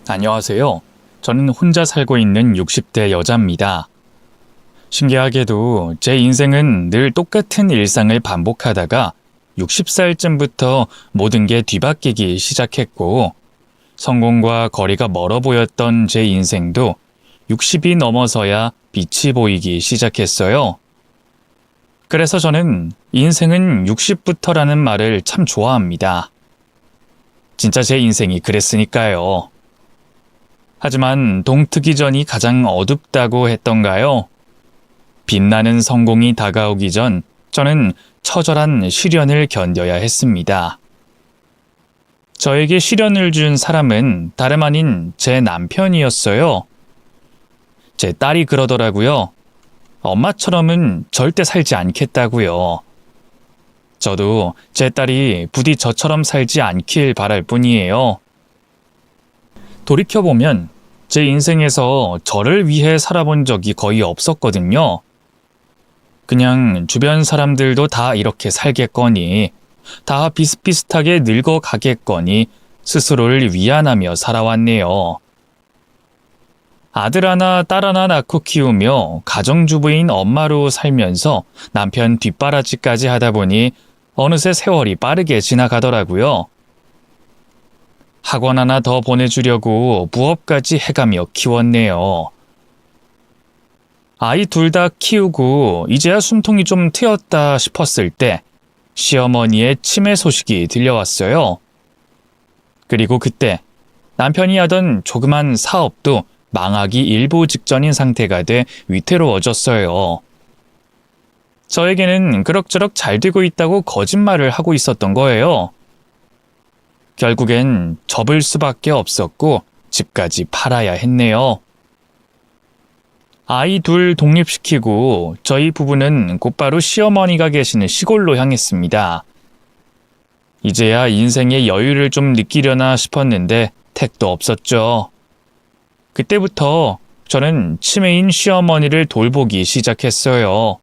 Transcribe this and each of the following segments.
안녕하세요. 저는 혼자 살고 있는 60대 여자입니다. 신기하게도 제 인생은 늘 똑같은 일상을 반복하다가 60살쯤부터 모든 게 뒤바뀌기 시작했고, 성공과 거리가 멀어 보였던 제 인생도 60이 넘어서야 빛이 보이기 시작했어요. 그래서 저는 인생은 60부터라는 말을 참 좋아합니다. 진짜 제 인생이 그랬으니까요. 하지만 동트기 전이 가장 어둡다고 했던가요? 빛나는 성공이 다가오기 전 저는 처절한 시련을 견뎌야 했습니다. 저에게 시련을 준 사람은 다름 아닌 제 남편이었어요. 제 딸이 그러더라고요. 엄마처럼은 절대 살지 않겠다고요. 저도 제 딸이 부디 저처럼 살지 않길 바랄 뿐이에요. 돌이켜보면 제 인생에서 저를 위해 살아본 적이 거의 없었거든요. 그냥 주변 사람들도 다 이렇게 살겠거니, 다 비슷비슷하게 늙어가겠거니 스스로를 위안하며 살아왔네요. 아들 하나, 딸 하나 낳고 키우며 가정주부인 엄마로 살면서 남편 뒷바라지까지 하다 보니 어느새 세월이 빠르게 지나가더라고요. 학원 하나 더 보내주려고 부업까지 해가며 키웠네요. 아이 둘 다 키우고 이제야 숨통이 좀 트였다 싶었을 때 시어머니의 치매 소식이 들려왔어요. 그리고 그때 남편이 하던 조그만 사업도 망하기 일보 직전인 상태가 돼 위태로워졌어요. 저에게는 그럭저럭 잘 되고 있다고 거짓말을 하고 있었던 거예요. 결국엔 접을 수밖에 없었고 집까지 팔아야 했네요. 아이 둘 독립시키고 저희 부부는 곧바로 시어머니가 계시는 시골로 향했습니다. 이제야 인생의 여유를 좀 느끼려나 싶었는데 택도 없었죠. 그때부터 저는 치매인 시어머니를 돌보기 시작했어요.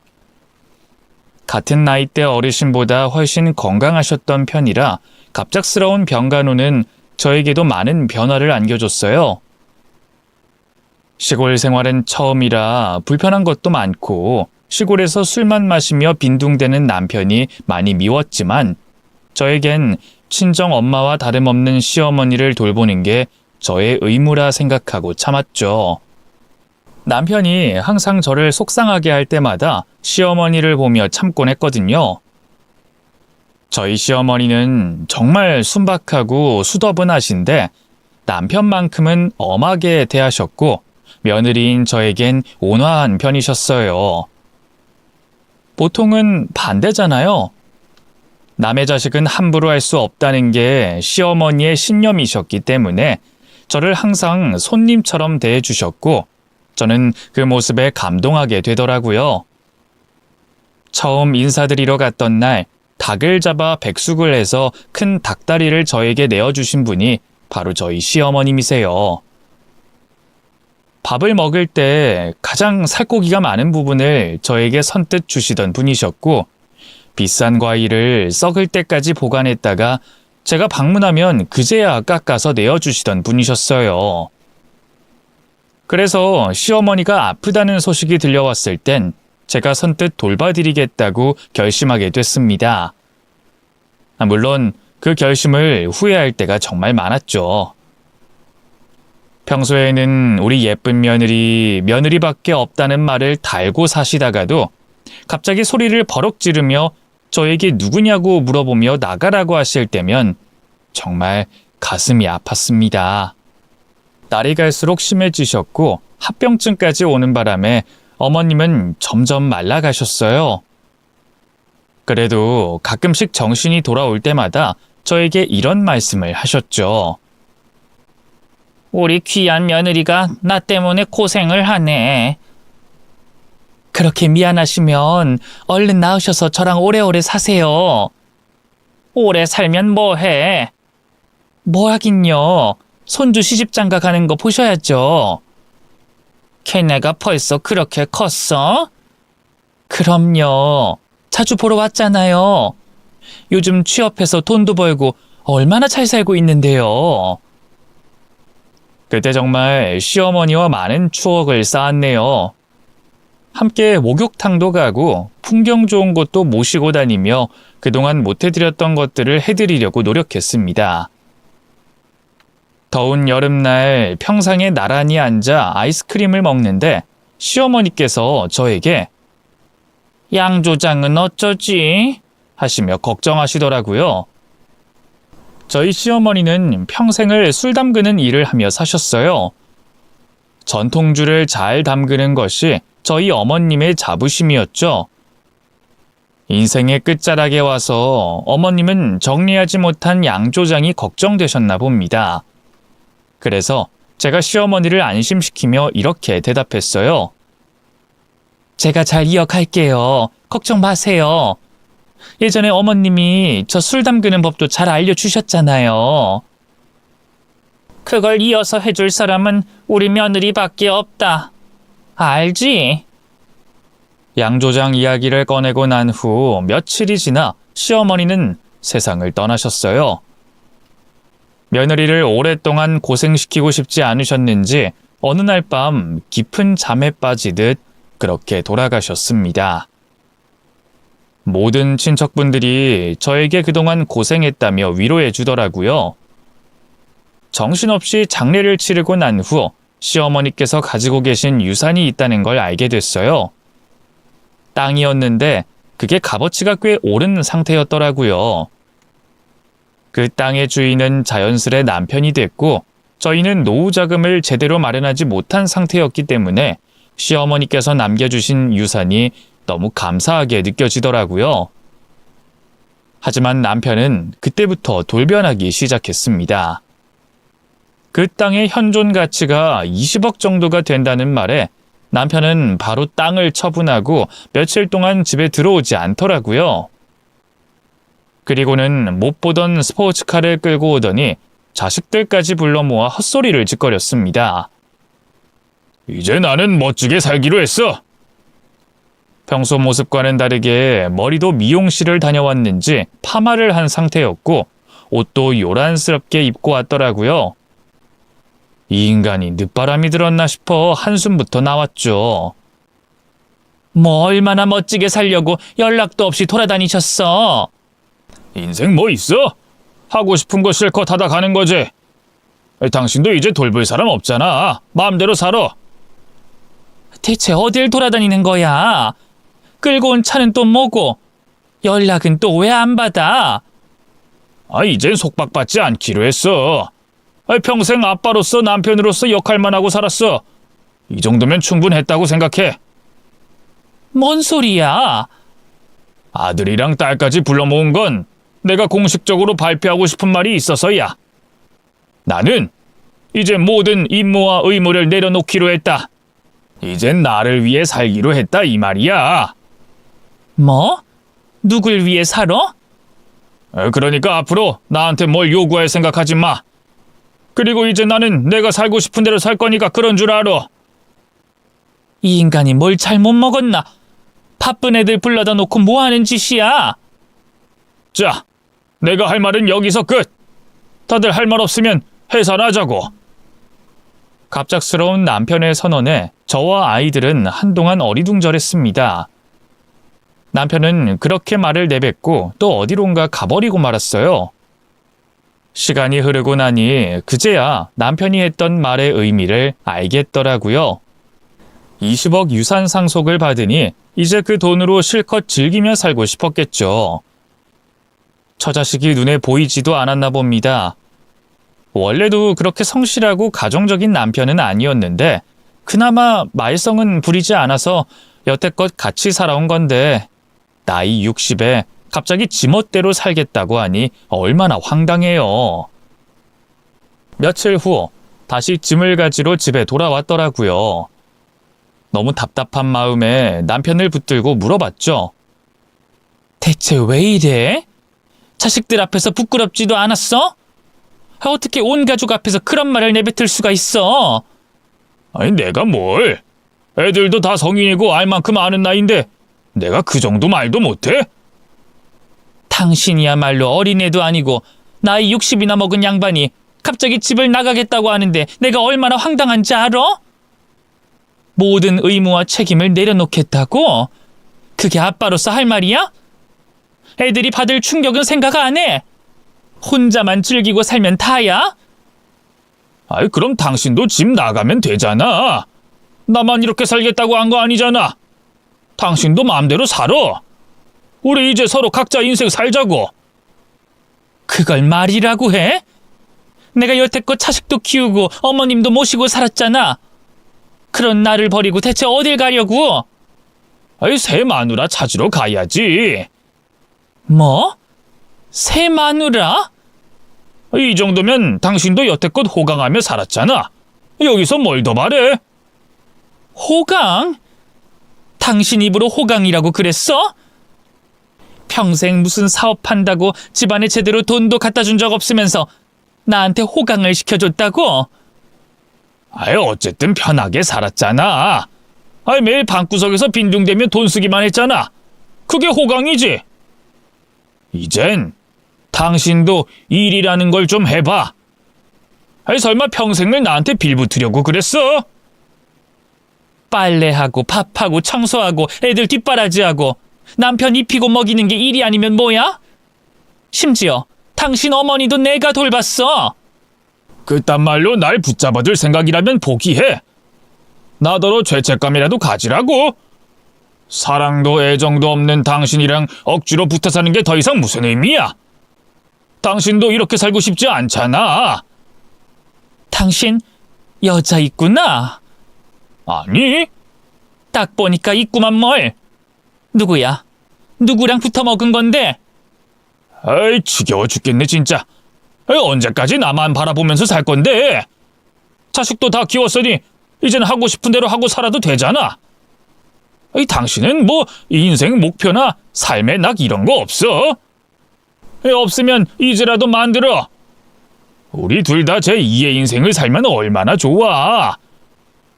같은 나이대 어르신보다 훨씬 건강하셨던 편이라 갑작스러운 병간호는 저에게도 많은 변화를 안겨줬어요. 시골 생활은 처음이라 불편한 것도 많고 시골에서 술만 마시며 빈둥대는 남편이 많이 미웠지만 저에겐 친정 엄마와 다름없는 시어머니를 돌보는 게 저의 의무라 생각하고 참았죠. 남편이 항상 저를 속상하게 할 때마다 시어머니를 보며 참곤 했거든요. 저희 시어머니는 정말 순박하고 수더분하신데 남편만큼은 엄하게 대하셨고 며느리인 저에겐 온화한 편이셨어요. 보통은 반대잖아요. 남의 자식은 함부로 할 수 없다는 게 시어머니의 신념이셨기 때문에 저를 항상 손님처럼 대해주셨고 저는 그 모습에 감동하게 되더라고요. 처음 인사드리러 갔던 날 닭을 잡아 백숙을 해서 큰 닭다리를 저에게 내어주신 분이 바로 저희 시어머님이세요. 밥을 먹을 때 가장 살코기가 많은 부분을 저에게 선뜻 주시던 분이셨고 비싼 과일을 썩을 때까지 보관했다가 제가 방문하면 그제야 깎아서 내어주시던 분이셨어요. 그래서 시어머니가 아프다는 소식이 들려왔을 땐 제가 선뜻 돌봐드리겠다고 결심하게 됐습니다. 물론 그 결심을 후회할 때가 정말 많았죠. 평소에는 우리 예쁜 며느리밖에 없다는 말을 달고 사시다가도 갑자기 소리를 버럭 지르며 저에게 누구냐고 물어보며 나가라고 하실 때면 정말 가슴이 아팠습니다. 날이 갈수록 심해지셨고 합병증까지 오는 바람에 어머님은 점점 말라가셨어요. 그래도 가끔씩 정신이 돌아올 때마다 저에게 이런 말씀을 하셨죠. 우리 귀한 며느리가 나 때문에 고생을 하네. 그렇게 미안하시면 얼른 나으셔서 저랑 오래오래 사세요. 오래 살면 뭐해? 뭐 하긴요. 손주 시집장가 가는 거 보셔야죠. 걔네가 벌써 그렇게 컸어? 그럼요. 자주 보러 왔잖아요. 요즘 취업해서 돈도 벌고 얼마나 잘 살고 있는데요. 그때 정말 시어머니와 많은 추억을 쌓았네요. 함께 목욕탕도 가고 풍경 좋은 곳도 모시고 다니며 그동안 못해드렸던 것들을 해드리려고 노력했습니다. 더운 여름날 평상에 나란히 앉아 아이스크림을 먹는데 시어머니께서 저에게 양조장은 어쩌지? 하시며 걱정하시더라고요. 저희 시어머니는 평생을 술 담그는 일을 하며 사셨어요. 전통주를 잘 담그는 것이 저희 어머님의 자부심이었죠. 인생의 끝자락에 와서 어머님은 정리하지 못한 양조장이 걱정되셨나 봅니다. 그래서 제가 시어머니를 안심시키며 이렇게 대답했어요. 제가 잘 이어갈게요. 걱정 마세요. 예전에 어머님이 저 술 담그는 법도 잘 알려주셨잖아요. 그걸 이어서 해줄 사람은 우리 며느리밖에 없다. 알지? 양조장 이야기를 꺼내고 난 후 며칠이 지나 시어머니는 세상을 떠나셨어요. 며느리를 오랫동안 고생시키고 싶지 않으셨는지 어느 날 밤 깊은 잠에 빠지듯 그렇게 돌아가셨습니다. 모든 친척분들이 저에게 그동안 고생했다며 위로해 주더라고요. 정신없이 장례를 치르고 난 후 시어머니께서 가지고 계신 유산이 있다는 걸 알게 됐어요. 땅이었는데 그게 값어치가 꽤 오른 상태였더라고요. 그 땅의 주인은 자연스레 남편이 됐고 저희는 노후 자금을 제대로 마련하지 못한 상태였기 때문에 시어머니께서 남겨주신 유산이 너무 감사하게 느껴지더라고요. 하지만 남편은 그때부터 돌변하기 시작했습니다. 그 땅의 현존 가치가 20억 정도가 된다는 말에 남편은 바로 땅을 처분하고 며칠 동안 집에 들어오지 않더라고요. 그리고는 못 보던 스포츠카를 끌고 오더니 자식들까지 불러 모아 헛소리를 짓거렸습니다. 이제 나는 멋지게 살기로 했어. 평소 모습과는 다르게 머리도 미용실을 다녀왔는지 파마를 한 상태였고 옷도 요란스럽게 입고 왔더라고요. 이 인간이 늦바람이 들었나 싶어 한숨부터 나왔죠. 뭐 얼마나 멋지게 살려고 연락도 없이 돌아다니셨어? 인생 뭐 있어? 하고 싶은 거 실컷 하다 가는 거지. 당신도 이제 돌볼 사람 없잖아. 마음대로 살아. 대체 어딜 돌아다니는 거야? 끌고 온 차는 또 뭐고? 연락은 또 왜 안 받아? 이젠 속박받지 않기로 했어. 평생 아빠로서 남편으로서 역할만 하고 살았어. 이 정도면 충분했다고 생각해. 뭔 소리야? 아들이랑 딸까지 불러 모은 건 내가 공식적으로 발표하고 싶은 말이 있어서야. 나는 이제 모든 임무와 의무를 내려놓기로 했다. 이젠 나를 위해 살기로 했다 이 말이야. 뭐? 누굴 위해 살아? 그러니까 앞으로 나한테 뭘 요구할 생각하지 마. 그리고 이제 나는 내가 살고 싶은 대로 살 거니까 그런 줄 알아. 이 인간이 뭘 잘못 먹었나? 바쁜 애들 불러다 놓고 뭐 하는 짓이야? 자, 내가 할 말은 여기서 끝. 다들 할 말 없으면 해산하자고. 갑작스러운 남편의 선언에 저와 아이들은 한동안 어리둥절했습니다. 남편은 그렇게 말을 내뱉고 또 어디론가 가버리고 말았어요. 시간이 흐르고 나니 그제야 남편이 했던 말의 의미를 알겠더라고요. 20억 유산 상속을 받으니 이제 그 돈으로 실컷 즐기며 살고 싶었겠죠. 처자식이 눈에 보이지도 않았나 봅니다. 원래도 그렇게 성실하고 가정적인 남편은 아니었는데 그나마 말썽은 부리지 않아서 여태껏 같이 살아온 건데 나이 60에 갑자기 지멋대로 살겠다고 하니 얼마나 황당해요. 며칠 후 다시 짐을 가지러 집에 돌아왔더라고요. 너무 답답한 마음에 남편을 붙들고 물어봤죠. 대체 왜 이래? 자식들 앞에서 부끄럽지도 않았어? 어떻게 온 가족 앞에서 그런 말을 내뱉을 수가 있어? 내가 뭘? 애들도 다 성인이고 알 만큼 아는 나이인데 내가 그 정도 말도 못해? 당신이야말로 어린애도 아니고 나이 60이나 먹은 양반이 갑자기 집을 나가겠다고 하는데 내가 얼마나 황당한지 알아? 모든 의무와 책임을 내려놓겠다고? 그게 아빠로서 할 말이야? 애들이 받을 충격은 생각 안 해. 혼자만 즐기고 살면 다야? 아이, 그럼 당신도 집 나가면 되잖아. 나만 이렇게 살겠다고 한 거 아니잖아. 당신도 마음대로 살아. 우리 이제 서로 각자 인생 살자고. 그걸 말이라고 해? 내가 여태껏 자식도 키우고 어머님도 모시고 살았잖아. 그런 나를 버리고 대체 어딜 가려고? 아이, 새 마누라 찾으러 가야지. 뭐? 새 마누라? 이 정도면 당신도 여태껏 호강하며 살았잖아. 여기서 뭘 더 바래? 호강? 당신 입으로 호강이라고 그랬어? 평생 무슨 사업한다고 집안에 제대로 돈도 갖다 준 적 없으면서 나한테 호강을 시켜줬다고? 아이, 어쨌든 편하게 살았잖아. 아이, 매일 방구석에서 빈둥대며 돈 쓰기만 했잖아. 그게 호강이지. 이젠 당신도 일이라는 걸 좀 해봐. 아이, 설마 평생을 나한테 빌붙으려고 그랬어? 빨래하고 밥하고 청소하고 애들 뒷바라지하고 남편 입히고 먹이는 게 일이 아니면 뭐야? 심지어 당신 어머니도 내가 돌봤어. 그딴 말로 날 붙잡아줄 생각이라면 포기해. 나더러 죄책감이라도 가지라고. 사랑도 애정도 없는 당신이랑 억지로 붙어 사는 게 더 이상 무슨 의미야? 당신도 이렇게 살고 싶지 않잖아. 당신 여자 있구나. 아니? 딱 보니까 있구만 뭘. 누구야? 누구랑 붙어 먹은 건데? 아이, 지겨워 죽겠네 진짜. 아이, 언제까지 나만 바라보면서 살 건데? 자식도 다 키웠으니 이젠 하고 싶은 대로 하고 살아도 되잖아. 아이, 당신은 뭐 인생 목표나 삶의 낙 이런 거 없어? 없으면 이제라도 만들어. 우리 둘 다 제2의 인생을 살면 얼마나 좋아.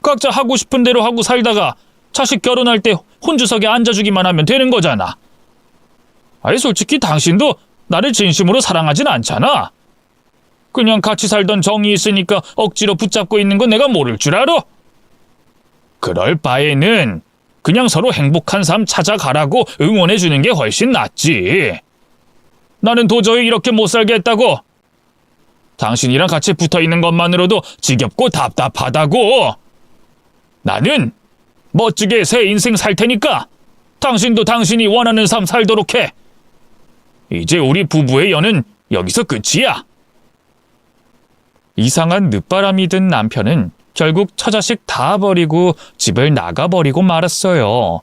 각자 하고 싶은 대로 하고 살다가 자식 결혼할 때 혼주석에 앉아주기만 하면 되는 거잖아. 아니, 솔직히 당신도 나를 진심으로 사랑하진 않잖아. 그냥 같이 살던 정이 있으니까 억지로 붙잡고 있는 건 내가 모를 줄 알아? 그럴 바에는 그냥 서로 행복한 삶 찾아가라고 응원해주는 게 훨씬 낫지. 나는 도저히 이렇게 못 살겠다고. 당신이랑 같이 붙어있는 것만으로도 지겹고 답답하다고. 나는 멋지게 새 인생 살 테니까 당신도 당신이 원하는 삶 살도록 해. 이제 우리 부부의 연은 여기서 끝이야. 이상한 늦바람이 든 남편은 결국 처자식 다 버리고 집을 나가버리고 말았어요.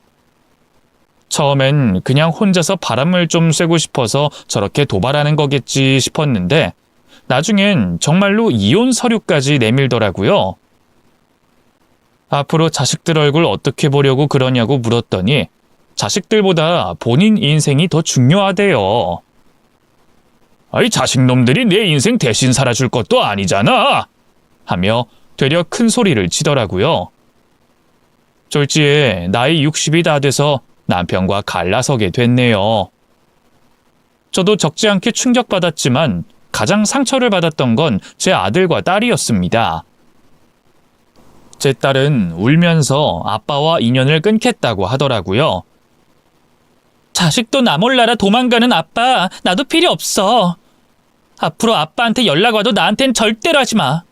처음엔 그냥 혼자서 바람을 좀 쐬고 싶어서 저렇게 도발하는 거겠지 싶었는데 나중엔 정말로 이혼 서류까지 내밀더라고요. 앞으로 자식들 얼굴 어떻게 보려고 그러냐고 물었더니 자식들보다 본인 인생이 더 중요하대요. 아이, 자식놈들이 내 인생 대신 살아줄 것도 아니잖아. 하며 되려 큰 소리를 치더라고요. 졸지에 나이 60이 다 돼서 남편과 갈라서게 됐네요. 저도 적지 않게 충격받았지만 가장 상처를 받았던 건 제 아들과 딸이었습니다. 제 딸은 울면서 아빠와 인연을 끊겠다고 하더라고요. 자식도 나 몰라라 도망가는 아빠, 나도 필요 없어. 앞으로 아빠한테 연락 와도 나한텐 절대로 하지 마.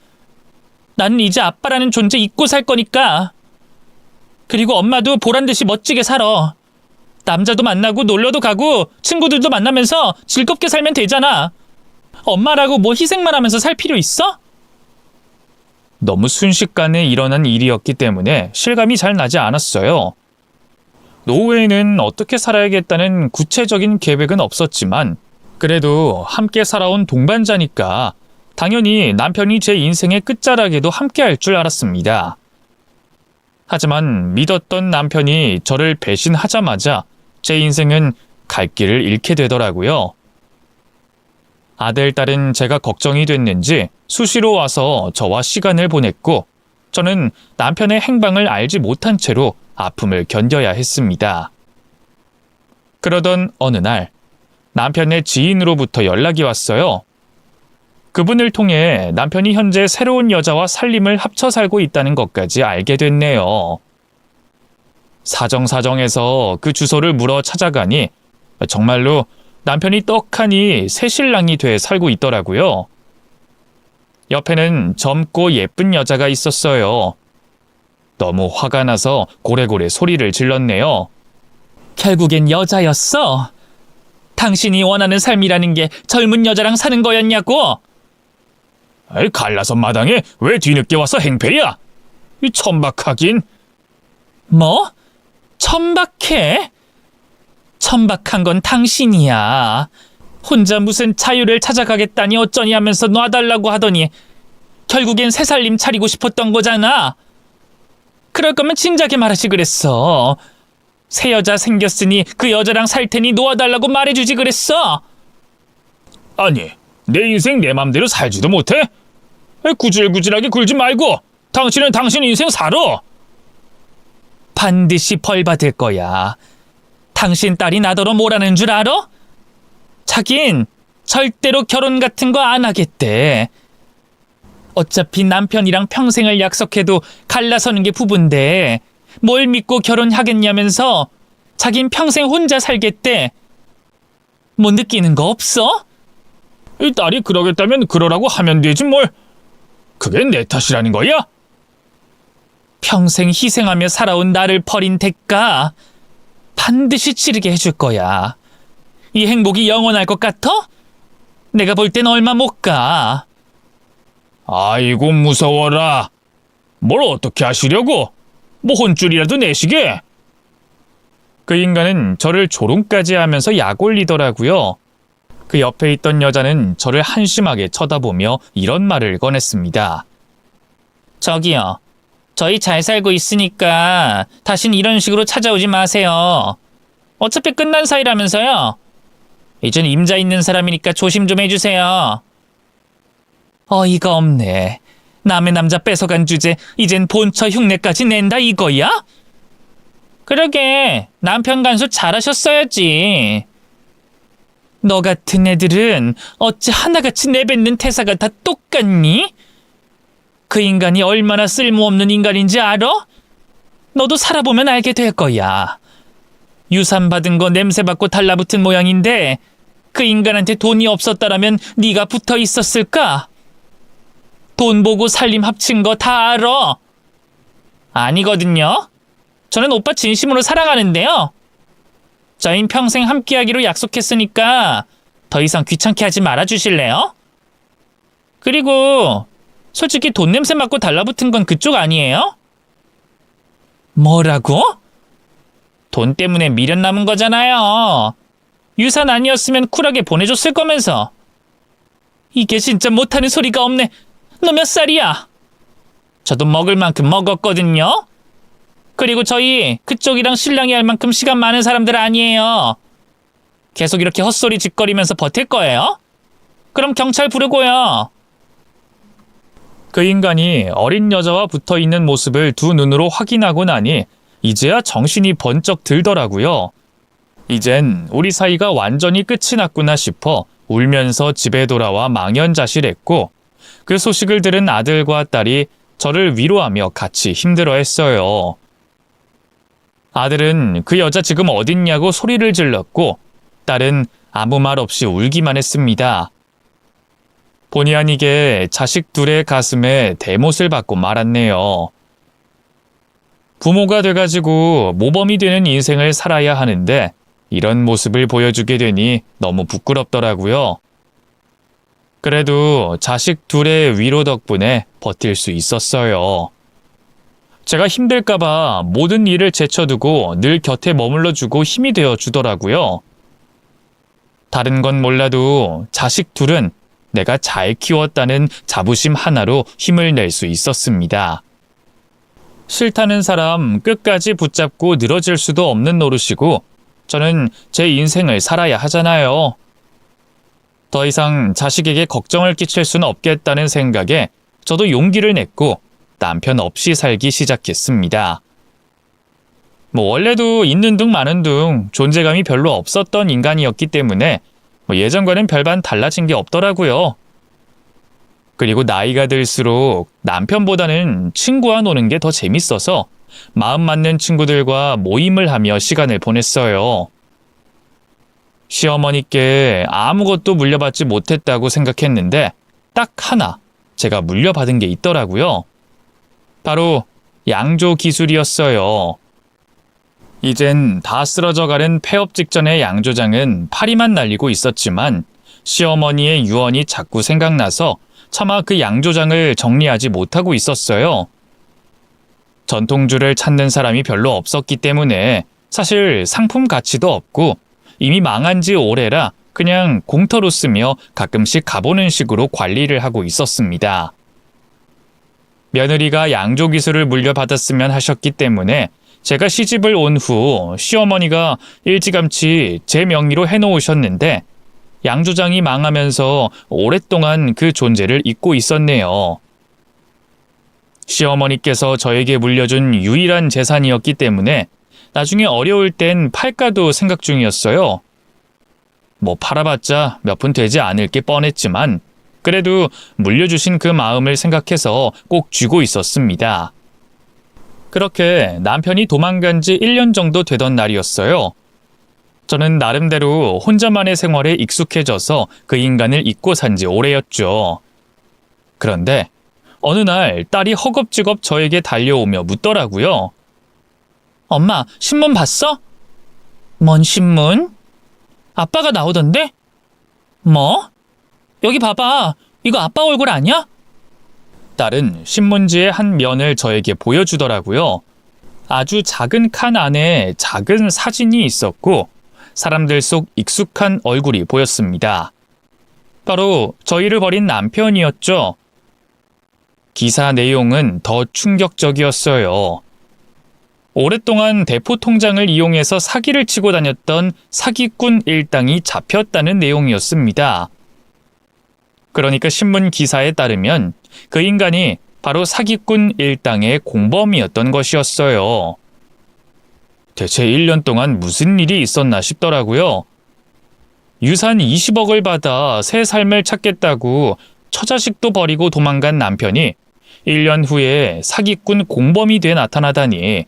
나는 이제 아빠라는 존재 잊고 살 거니까. 그리고 엄마도 보란듯이 멋지게 살아. 남자도 만나고 놀러도 가고 친구들도 만나면서 즐겁게 살면 되잖아. 엄마라고 뭐 희생만 하면서 살 필요 있어? 너무 순식간에 일어난 일이었기 때문에 실감이 잘 나지 않았어요. 노후에는 어떻게 살아야겠다는 구체적인 계획은 없었지만 그래도 함께 살아온 동반자니까 당연히 남편이 제 인생의 끝자락에도 함께 할 줄 알았습니다. 하지만 믿었던 남편이 저를 배신하자마자 제 인생은 갈 길을 잃게 되더라고요. 아들, 딸은 제가 걱정이 됐는지 수시로 와서 저와 시간을 보냈고 저는 남편의 행방을 알지 못한 채로 아픔을 견뎌야 했습니다. 그러던 어느 날 남편의 지인으로부터 연락이 왔어요. 그분을 통해 남편이 현재 새로운 여자와 살림을 합쳐 살고 있다는 것까지 알게 됐네요. 사정사정해서 그 주소를 물어 찾아가니 정말로 남편이 떡하니 새신랑이 돼 살고 있더라고요. 옆에는 젊고 예쁜 여자가 있었어요. 너무 화가 나서 고래고래 소리를 질렀네요. 결국엔 여자였어? 당신이 원하는 삶이라는 게 젊은 여자랑 사는 거였냐고? 갈라선 마당에 왜 뒤늦게 와서 행패야? 이 천박하긴. 뭐? 천박해? 천박한 건 당신이야. 혼자 무슨 자유를 찾아가겠다니 어쩌니 하면서 놔달라고 하더니 결국엔 새 살림 차리고 싶었던 거잖아. 그럴 거면 진작에 말하지 그랬어. 새 여자 생겼으니 그 여자랑 살 테니 놓아달라고 말해주지 그랬어. 아니, 내 인생 내 맘대로 살지도 못해? 구질구질하게 굴지 말고 당신은 당신 인생 살아. 반드시 벌 받을 거야. 당신 딸이 나더러 뭐라는 줄 알아? 자긴 절대로 결혼 같은 거 안 하겠대. 어차피 남편이랑 평생을 약속해도 갈라서는 게 부부인데 뭘 믿고 결혼하겠냐면서 자긴 평생 혼자 살겠대. 뭐 느끼는 거 없어? 이 딸이 그러겠다면 그러라고 하면 되지 뭘. 그게 내 탓이라는 거야? 평생 희생하며 살아온 나를 버린 대가 반드시 치르게 해줄 거야. 이 행복이 영원할 것 같아? 내가 볼 땐 얼마 못 가. 아이고 무서워라. 뭘 어떻게 하시려고? 뭐 혼쭐이라도 내시게? 그 인간은 저를 조롱까지 하면서 약 올리더라고요. 그 옆에 있던 여자는 저를 한심하게 쳐다보며 이런 말을 꺼냈습니다. 저기요. 저희 잘 살고 있으니까 다신 이런 식으로 찾아오지 마세요. 어차피 끝난 사이라면서요. 이젠 임자 있는 사람이니까 조심 좀 해주세요. 어이가 없네. 남의 남자 뺏어간 주제 이젠 본처 흉내까지 낸다 이거야? 그러게 남편 간수 잘하셨어야지. 너 같은 애들은 어찌 하나같이 내뱉는 태사가 다 똑같니? 그 인간이 얼마나 쓸모없는 인간인지 알아? 너도 살아보면 알게 될 거야. 유산 받은 거 냄새 맡고 달라붙은 모양인데 그 인간한테 돈이 없었다라면 네가 붙어 있었을까? 돈 보고 살림 합친 거 다 알아. 아니거든요. 저는 오빠 진심으로 사랑하는데요. 저흰 평생 함께하기로 약속했으니까 더 이상 귀찮게 하지 말아주실래요? 그리고 솔직히 돈 냄새 맡고 달라붙은 건 그쪽 아니에요? 뭐라고? 돈 때문에 미련 남은 거잖아요. 유산 아니었으면 쿨하게 보내줬을 거면서. 이게 진짜 못하는 소리가 없네. 너 몇 살이야? 저도 먹을 만큼 먹었거든요. 그리고 저희 그쪽이랑 신랑이 할 만큼 시간 많은 사람들 아니에요. 계속 이렇게 헛소리 짓거리면서 버틸 거예요? 그럼 경찰 부르고요. 그 인간이 어린 여자와 붙어있는 모습을 두 눈으로 확인하고 나니 이제야 정신이 번쩍 들더라고요. 이젠 우리 사이가 완전히 끝이 났구나 싶어 울면서 집에 돌아와 망연자실했고 그 소식을 들은 아들과 딸이 저를 위로하며 같이 힘들어했어요. 아들은 그 여자 지금 어딨냐고 소리를 질렀고 딸은 아무 말 없이 울기만 했습니다. 본의 아니게 자식 둘의 가슴에 대못을 받고 말았네요. 부모가 돼가지고 모범이 되는 인생을 살아야 하는데 이런 모습을 보여주게 되니 너무 부끄럽더라고요. 그래도 자식 둘의 위로 덕분에 버틸 수 있었어요. 제가 힘들까봐 모든 일을 제쳐두고 늘 곁에 머물러주고 힘이 되어주더라고요. 다른 건 몰라도 자식 둘은 내가 잘 키웠다는 자부심 하나로 힘을 낼 수 있었습니다. 싫다는 사람 끝까지 붙잡고 늘어질 수도 없는 노릇이고 저는 제 인생을 살아야 하잖아요. 더 이상 자식에게 걱정을 끼칠 수는 없겠다는 생각에 저도 용기를 냈고 남편 없이 살기 시작했습니다. 원래도 있는 둥 마는 둥 존재감이 별로 없었던 인간이었기 때문에 예전과는 별반 달라진 게 없더라고요. 그리고 나이가 들수록 남편보다는 친구와 노는 게 더 재밌어서 마음 맞는 친구들과 모임을 하며 시간을 보냈어요. 시어머니께 아무것도 물려받지 못했다고 생각했는데 딱 하나 제가 물려받은 게 있더라고요. 바로 양조 기술이었어요. 이젠 다 쓰러져가는 폐업 직전의 양조장은 파리만 날리고 있었지만 시어머니의 유언이 자꾸 생각나서 차마 그 양조장을 정리하지 못하고 있었어요. 전통주를 찾는 사람이 별로 없었기 때문에 사실 상품 가치도 없고 이미 망한 지 오래라 그냥 공터로 쓰며 가끔씩 가보는 식으로 관리를 하고 있었습니다. 며느리가 양조 기술을 물려받았으면 하셨기 때문에 제가 시집을 온 후 시어머니가 일찌감치 제 명의로 해놓으셨는데 양조장이 망하면서 오랫동안 그 존재를 잊고 있었네요. 시어머니께서 저에게 물려준 유일한 재산이었기 때문에 나중에 어려울 땐 팔까도 생각 중이었어요. 뭐 팔아봤자 몇 푼 되지 않을 게 뻔했지만 그래도 물려주신 그 마음을 생각해서 꼭 쥐고 있었습니다. 그렇게 남편이 도망간 지 1년 정도 되던 날이었어요. 저는 나름대로 혼자만의 생활에 익숙해져서 그 인간을 잊고 산 지 오래였죠. 그런데 어느 날 딸이 허겁지겁 저에게 달려오며 묻더라고요. 엄마, 신문 봤어? 뭔 신문? 아빠가 나오던데? 뭐? 여기 봐봐. 이거 아빠 얼굴 아니야? 딸은 신문지의 한 면을 저에게 보여주더라고요. 아주 작은 칸 안에 작은 사진이 있었고 사람들 속 익숙한 얼굴이 보였습니다. 바로 저희를 버린 남편이었죠. 기사 내용은 더 충격적이었어요. 오랫동안 대포 통장을 이용해서 사기를 치고 다녔던 사기꾼 일당이 잡혔다는 내용이었습니다. 그러니까 신문 기사에 따르면 그 인간이 바로 사기꾼 일당의 공범이었던 것이었어요. 대체 1년 동안 무슨 일이 있었나 싶더라고요. 유산 20억을 받아 새 삶을 찾겠다고 처자식도 버리고 도망간 남편이 1년 후에 사기꾼 공범이 돼 나타나다니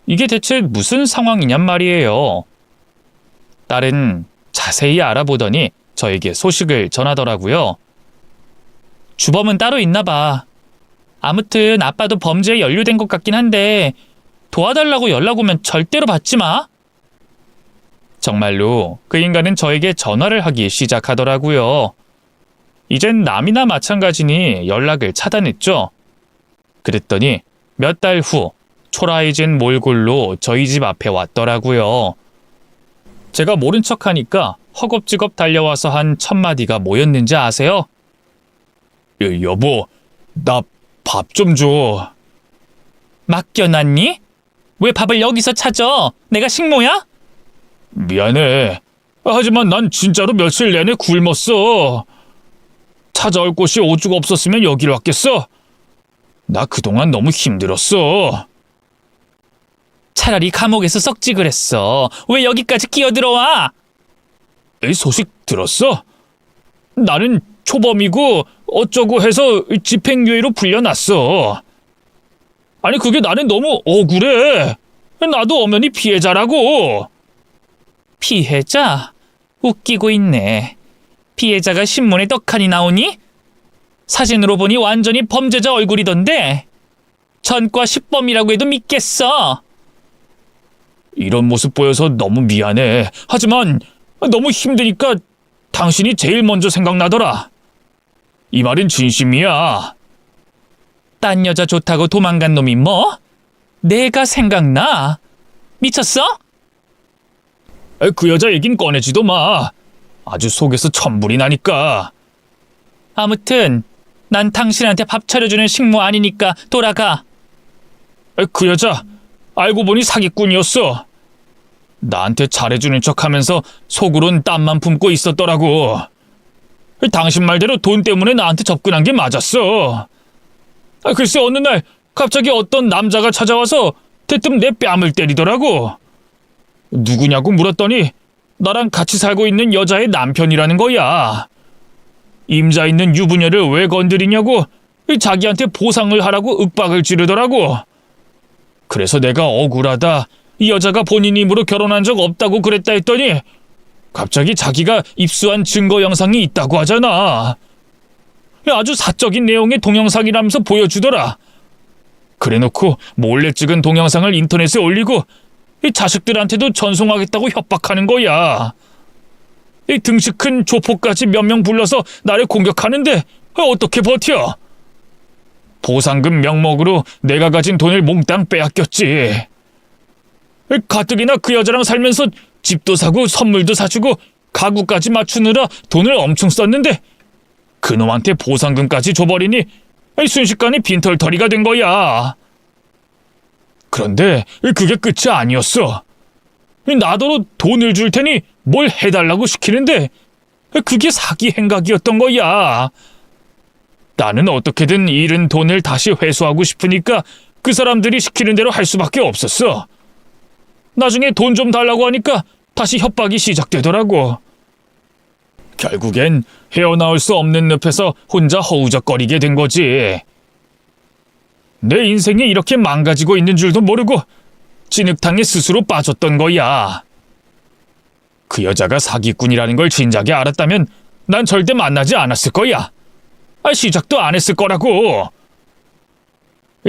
이게 대체 무슨 상황이냔 말이에요. 딸은 자세히 알아보더니 저에게 소식을 전하더라고요. 주범은 따로 있나 봐. 아무튼 아빠도 범죄에 연루된 것 같긴 한데 도와달라고 연락 오면 절대로 받지 마. 정말로 그 인간은 저에게 전화를 하기 시작하더라고요. 이젠 남이나 마찬가지니 연락을 차단했죠. 그랬더니 몇 달 후 초라해진 몰골로 저희 집 앞에 왔더라고요. 제가 모른 척하니까 허겁지겁 달려와서 한 첫마디가 뭐였는지 아세요? 여보, 나 밥 좀 줘. 맡겨놨니? 왜 밥을 여기서 찾아? 내가 식모야? 미안해. 하지만 난 진짜로 며칠 내내 굶었어. 찾아올 곳이 오죽 없었으면 여기로 왔겠어? 나 그동안 너무 힘들었어. 차라리 감옥에서 썩지 그랬어. 왜 여기까지 끼어들어와? 소식 들었어? 나는 초범이고 어쩌고 해서 집행유예로 풀려났어. 아니 그게 나는 너무 억울해. 나도 엄연히 피해자라고. 피해자? 웃기고 있네. 피해자가 신문에 떡하니 나오니? 사진으로 보니 완전히 범죄자 얼굴이던데. 전과 10범이라고 해도 믿겠어. 이런 모습 보여서 너무 미안해. 하지만 너무 힘드니까 당신이 제일 먼저 생각나더라. 이 말은 진심이야. 딴 여자 좋다고 도망간 놈이 뭐? 내가 생각나? 미쳤어? 그 여자 얘긴 꺼내지도 마. 아주 속에서 천불이 나니까. 아무튼 난 당신한테 밥 차려주는 식모 아니니까 돌아가. 그 여자 알고 보니 사기꾼이었어. 나한테 잘해주는 척하면서 속으론 땀만 품고 있었더라고. 당신 말대로 돈 때문에 나한테 접근한 게 맞았어. 글쎄 어느 날 갑자기 어떤 남자가 찾아와서 대뜸 내 뺨을 때리더라고. 누구냐고 물었더니 나랑 같이 살고 있는 여자의 남편이라는 거야. 임자 있는 유부녀를 왜 건드리냐고 자기한테 보상을 하라고 윽박을 지르더라고. 그래서 내가 억울하다, 이 여자가 본인 힘으로 결혼한 적 없다고 그랬다 했더니 갑자기 자기가 입수한 증거 영상이 있다고 하잖아. 아주 사적인 내용의 동영상이라면서 보여주더라. 그래놓고 몰래 찍은 동영상을 인터넷에 올리고 이 자식들한테도 전송하겠다고 협박하는 거야. 이 등치 큰 조폭까지 몇 명 불러서 나를 공격하는데 어떻게 버텨? 보상금 명목으로 내가 가진 돈을 몽땅 빼앗겼지. 가뜩이나 그 여자랑 살면서 집도 사고 선물도 사주고 가구까지 맞추느라 돈을 엄청 썼는데 그놈한테 보상금까지 줘버리니 순식간에 빈털터리가 된 거야. 그런데 그게 끝이 아니었어. 나더러 돈을 줄 테니 뭘 해달라고 시키는데 그게 사기 행각이었던 거야. 나는 어떻게든 잃은 돈을 다시 회수하고 싶으니까 그 사람들이 시키는 대로 할 수밖에 없었어. 나중에 돈 좀 달라고 하니까 다시 협박이 시작되더라고. 결국엔 헤어나올 수 없는 늪에서 혼자 허우적거리게 된 거지. 내 인생이 이렇게 망가지고 있는 줄도 모르고 진흙탕에 스스로 빠졌던 거야. 그 여자가 사기꾼이라는 걸 진작에 알았다면 난 절대 만나지 않았을 거야. 시작도 안 했을 거라고.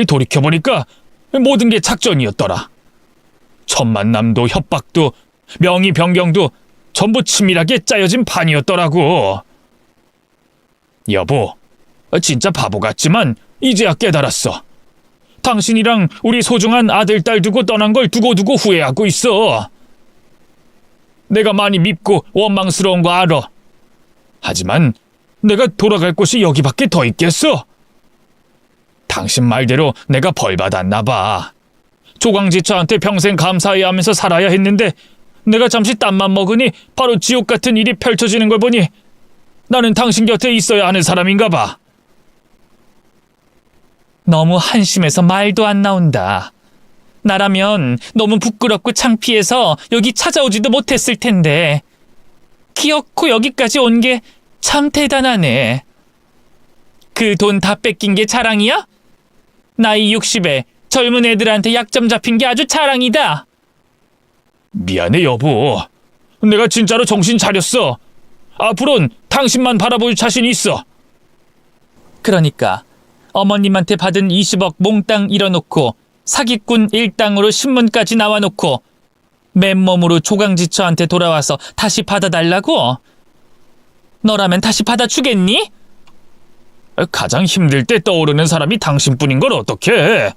돌이켜보니까 모든 게 작전이었더라. 첫 만남도 협박도 명의 변경도 전부 치밀하게 짜여진 판이었더라고. 여보, 진짜 바보 같지만 이제야 깨달았어. 당신이랑 우리 소중한 아들, 딸 두고 떠난 걸 두고두고 후회하고 있어. 내가 많이 밉고 원망스러운 거 알아. 하지만 내가 돌아갈 곳이 여기밖에 더 있겠어? 당신 말대로 내가 벌 받았나 봐. 조광지처한테 평생 감사해야 하면서 살아야 했는데 내가 잠시 땀만 먹으니 바로 지옥 같은 일이 펼쳐지는 걸 보니 나는 당신 곁에 있어야 하는 사람인가 봐. 너무 한심해서 말도 안 나온다. 나라면 너무 부끄럽고 창피해서 여기 찾아오지도 못했을 텐데 기어코 여기까지 온 게 참 대단하네. 그 돈 다 뺏긴 게 자랑이야? 나이 60에 젊은 애들한테 약점 잡힌 게 아주 자랑이다. 미안해 여보. 내가 진짜로 정신 차렸어. 앞으론 당신만 바라볼 자신 있어. 그러니까 어머님한테 받은 20억 몽땅 잃어놓고 사기꾼 일당으로 신문까지 나와놓고 맨몸으로 조강지처한테 돌아와서 다시 받아달라고? 너라면 다시 받아주겠니? 가장 힘들 때 떠오르는 사람이 당신뿐인 걸 어떡해.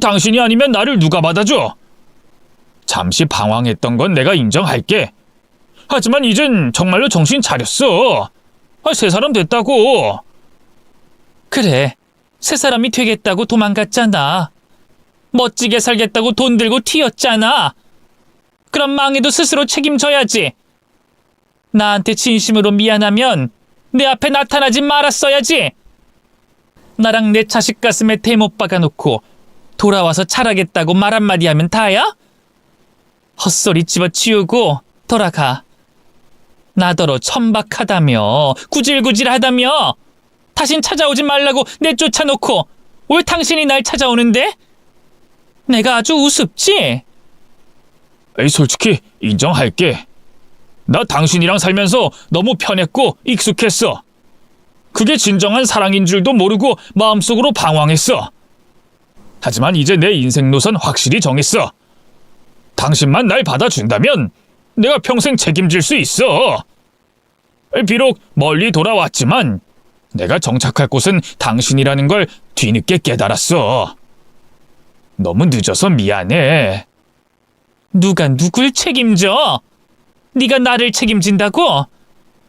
당신이 아니면 나를 누가 받아줘. 잠시 방황했던 건 내가 인정할게. 하지만 이젠 정말로 정신 차렸어. 새 사람 됐다고. 그래, 새 사람이 되겠다고 도망갔잖아. 멋지게 살겠다고 돈 들고 튀었잖아. 그럼 망해도 스스로 책임져야지. 나한테 진심으로 미안하면 내 앞에 나타나지 말았어야지. 나랑 내 자식 가슴에 대못 박아놓고 돌아와서 잘하겠다고 말 한마디 하면 다야? 헛소리 집어치우고 돌아가. 나더러 천박하다며 구질구질하다며 다신 찾아오지 말라고 내쫓아놓고 왜 당신이 날 찾아오는데? 내가 아주 우습지? 솔직히 인정할게. 나 당신이랑 살면서 너무 편했고 익숙했어. 그게 진정한 사랑인 줄도 모르고 마음속으로 방황했어. 하지만 이제 내 인생 노선 확실히 정했어. 당신만 날 받아준다면 내가 평생 책임질 수 있어. 비록 멀리 돌아왔지만 내가 정착할 곳은 당신이라는 걸 뒤늦게 깨달았어. 너무 늦어서 미안해. 누가 누굴 책임져? 네가 나를 책임진다고?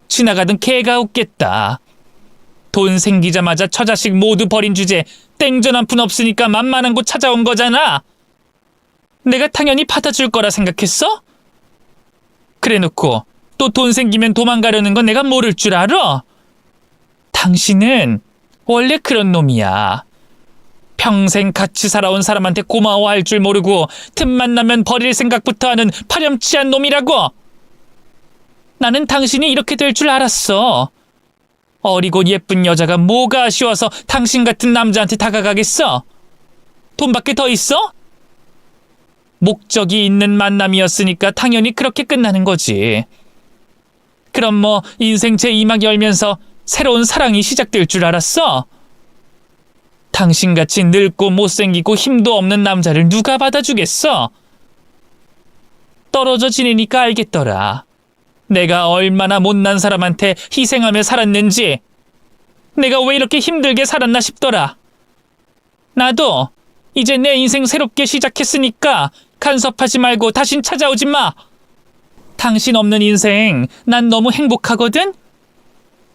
지나가던 개가 웃겠다. 돈 생기자마자 처자식 모두 버린 주제 땡전 한 푼 없으니까 만만한 곳 찾아온 거잖아. 내가 당연히 받아줄 거라 생각했어? 그래놓고 또 돈 생기면 도망가려는 건 내가 모를 줄 알아? 당신은 원래 그런 놈이야. 평생 같이 살아온 사람한테 고마워할 줄 모르고 틈만 나면 버릴 생각부터 하는 파렴치한 놈이라고. 나는 당신이 이렇게 될 줄 알았어. 어리고 예쁜 여자가 뭐가 아쉬워서 당신 같은 남자한테 다가가겠어? 돈밖에 더 있어? 목적이 있는 만남이었으니까 당연히 그렇게 끝나는 거지. 그럼 뭐 인생 제2막 열면서 새로운 사랑이 시작될 줄 알았어? 당신같이 늙고 못생기고 힘도 없는 남자를 누가 받아주겠어? 떨어져 지내니까 알겠더라. 내가 얼마나 못난 사람한테 희생하며 살았는지, 내가 왜 이렇게 힘들게 살았나 싶더라. 나도 이제 내 인생 새롭게 시작했으니까 간섭하지 말고 다신 찾아오지 마. 당신 없는 인생 난 너무 행복하거든?